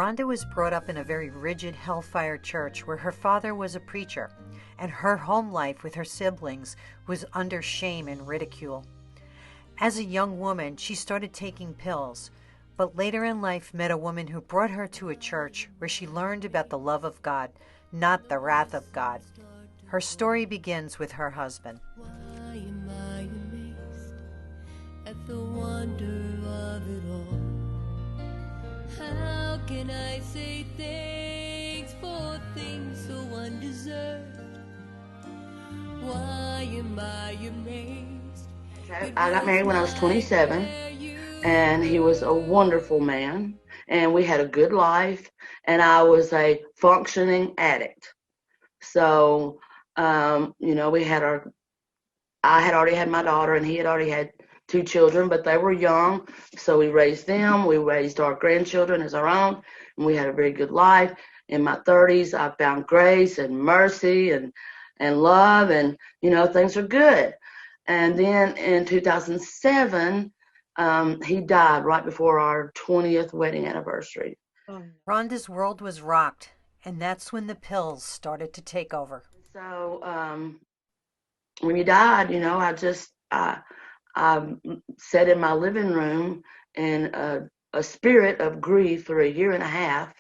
Rhonda was brought up in a very rigid hellfire church where her father was a preacher, and her home life with her siblings was under shame and ridicule. As a young woman, she started taking pills, but later in life met a woman who brought her to a church where she learned about the love of God, not the wrath of God. Her story begins with her husband. Why am I amazed at the wonder of it all? How can I say thanks for things so undeserved? Why am I amazed? I got married when I was 27, and he was a wonderful man, and we had a good life, and I was a functioning addict. So, I had already had my daughter, and he had already had 2 children, but they were young, so we raised them. We raised our grandchildren as our own, and we had a very good life. In my 30s, I found grace and mercy and love, and, things are good. And then in 2007, he died right before our 20th wedding anniversary. Rhonda's world was rocked, and that's when the pills started to take over. So when he died, I sat in my living room in a spirit of grief for a year and a half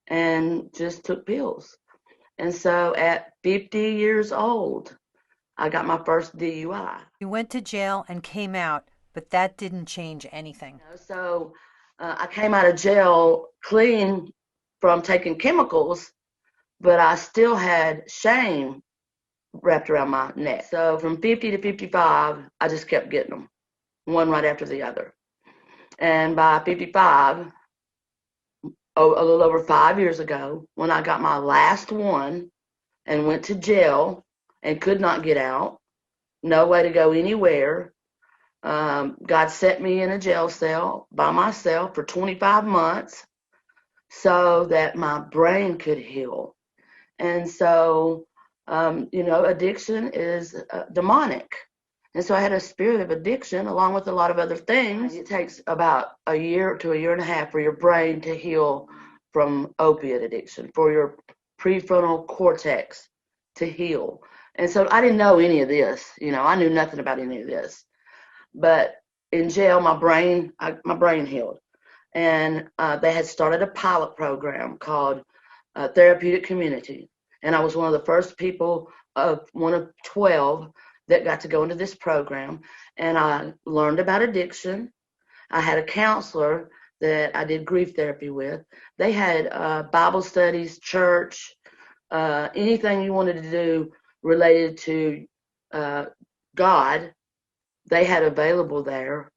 and just took pills. And so at 50 years old, I got my first DUI. You went to jail and came out, but that didn't change anything. So I came out of jail clean from taking chemicals, but I still had shame wrapped around my neck. So from 50 to 55, I just kept getting them, one right after the other. And by 55, a little over 5 years ago, when I got my last one and went to jail and could not get out, no way to go anywhere, God set me in a jail cell by myself for 25 months so that my brain could heal. And so, addiction is demonic. And so I had a spirit of addiction along with a lot of other things. It takes about a year to a year and a half for your brain to heal from opiate addiction, for your prefrontal cortex to heal. And so I didn't know any of this. I knew nothing about any of this. But in jail, my brain healed. And they had started a pilot program called Therapeutic Community. And I was one of the first people, one of 12 that got to go into this program. And I learned about addiction. I had a counselor that I did grief therapy with. They had Bible studies, church, anything you wanted to do related to God, they had available there.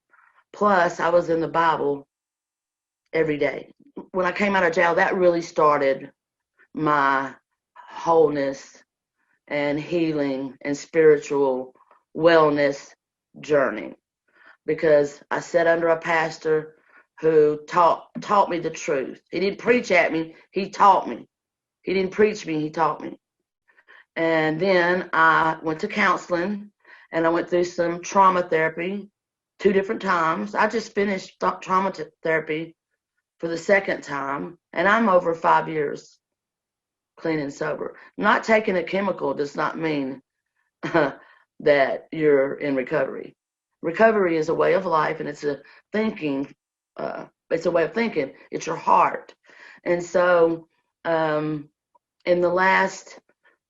Plus, I was in the Bible every day. When I came out of jail, that really started my wholeness and healing and spiritual wellness journey, because I sat under a pastor who taught me the truth. He didn't preach at me, he taught me. He didn't preach me, he taught me. And then I went to counseling, and I went through some trauma therapy 2 different times. I just finished trauma therapy for the second time, and I'm over 5 years clean and sober. Not taking a chemical does not mean that you're in recovery. Recovery is a way of life, and it's a thinking. It's a way of thinking. It's your heart. And so in the last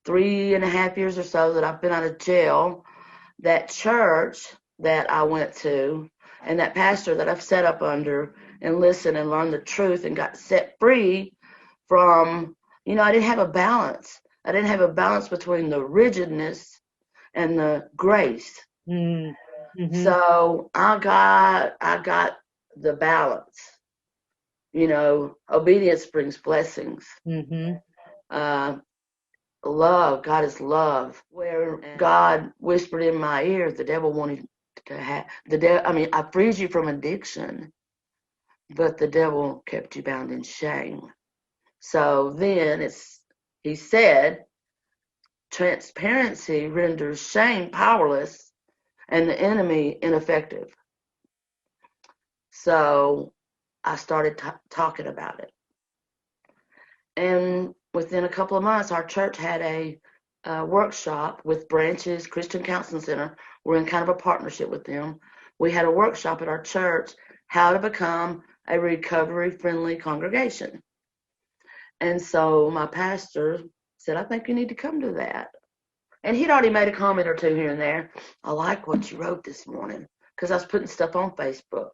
3.5 years or so that I've been out of jail, that church that I went to and that pastor that I've sat up under and listened and learned the truth and got set free from, I didn't have a balance. I didn't have a balance between the rigidness and the grace. Mm-hmm. So I got the balance. Obedience brings blessings. Mm-hmm. Love, God is love. Where God whispered in my ear, the devil wanted to have I freed you from addiction, but the devil kept you bound in shame. So then he said, transparency renders shame powerless and the enemy ineffective. So I started talking about it. And within a couple of months, our church had a workshop with Branches Christian Counseling Center. We're in kind of a partnership with them. We had a workshop at our church, how to become a recovery-friendly congregation. And so my pastor said, I think you need to come to that. And he'd already made a comment or two here and there. I like what you wrote this morning, because I was putting stuff on Facebook,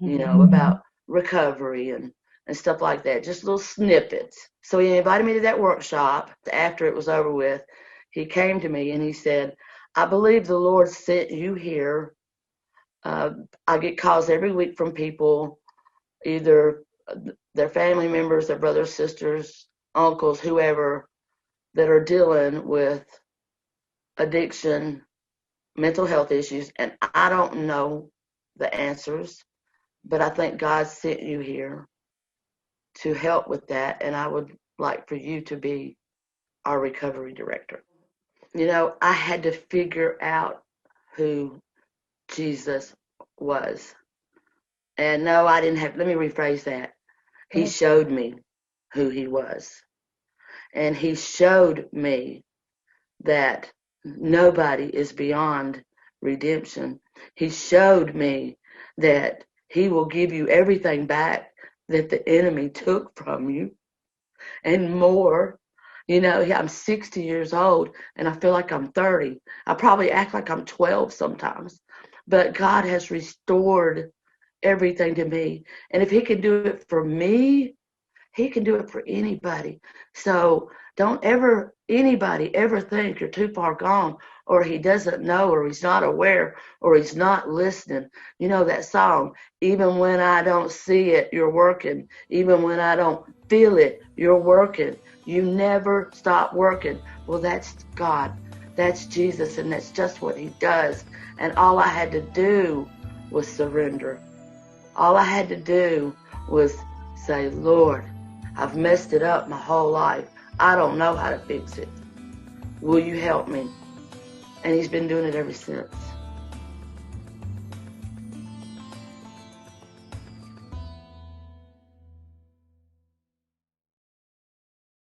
about recovery and stuff like that, just little snippets. So he invited me to that workshop. After it was over with, he came to me and he said, I believe the Lord sent you here. I get calls every week from people, either their family members, their brothers, sisters, uncles, whoever, that are dealing with addiction, mental health issues, and I don't know the answers, but I think God sent you here to help with that, and I would like for you to be our recovery director. I had to figure out who Jesus was. And no, I didn't have, let me rephrase that. He showed me who he was. And he showed me that nobody is beyond redemption. He showed me that he will give you everything back that the enemy took from you and more. I'm 60 years old and I feel like I'm 30. I probably act like I'm 12 sometimes. But God has restored everything to me. And if he can do it for me, he can do it for anybody. So don't anybody ever think you're too far gone, or he doesn't know, or he's not aware, or he's not listening. That song, even when I don't see it, you're working. Even when I don't feel it, you're working. You never stop working. Well, that's God. That's Jesus, and that's just what he does. And all I had to do was surrender. All I had to do was say, Lord, I've messed it up my whole life. I don't know how to fix it. Will you help me? And he's been doing it ever since.